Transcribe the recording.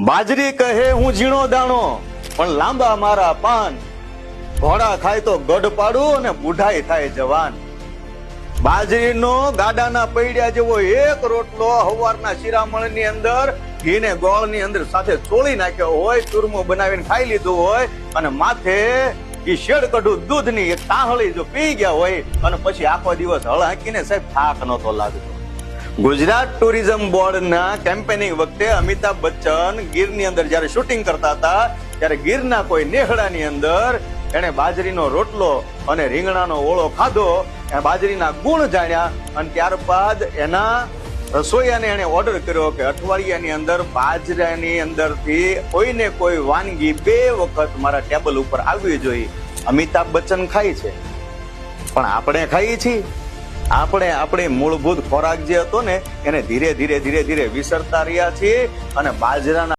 બાજરી કહે હું ઝીણો દાણો પણ લાંબા મારા પાન, ઘોડા ખાય તો ગઢ પાડું અને બુઢાઈ થાય જવાન. બાજરીનો ગાડાના પૈડ્યા જેવો એક રોટલો હવારના શિરામણની અંદર ઘી ને ગોળ ની અંદર સાથે ચોળી નાખ્યો હોય, ચૂરમો બનાવીને ખાઈ લીધું હોય અને માથે એ શેડ કઢું દૂધની એક તાહળી જો પી ગયા હોય અને પછી આખો દિવસ હળ હાંકીને સાહેબ થાક નહોતો લાગતો. ગુજરાત ટુરિઝમ બોર્ડના કેમ્પેનિંગ વખતે અમિતાભ બચ્ચન ગીરની અંદર જયારે શૂટિંગ કરતા હતા ત્યારે ગીરના કોઈ નેહડાની અંદર એને બાજરીનો રોટલો અને રીંગણાનો ઓળો ખાધો, બાજરીના ગુણ જાણ્યા અને ત્યારબાદ એના રસોઈયાને એને ઓર્ડર કર્યો કે અઠવાડિયાની અંદર બાજરાની અંદરથી કોઈને કોઈ વાનગી 2 વખત મારા ટેબલ ઉપર આવવી જોઈએ. અમિતાભ બચ્ચન ખાય છે પણ આપણે ખાઈએ છીએ. આપણે આપણી મૂળભૂત ખોરાક જે હતો ને એને ધીરે ધીરે વિસરતા રહ્યા છીએ અને બાજરાના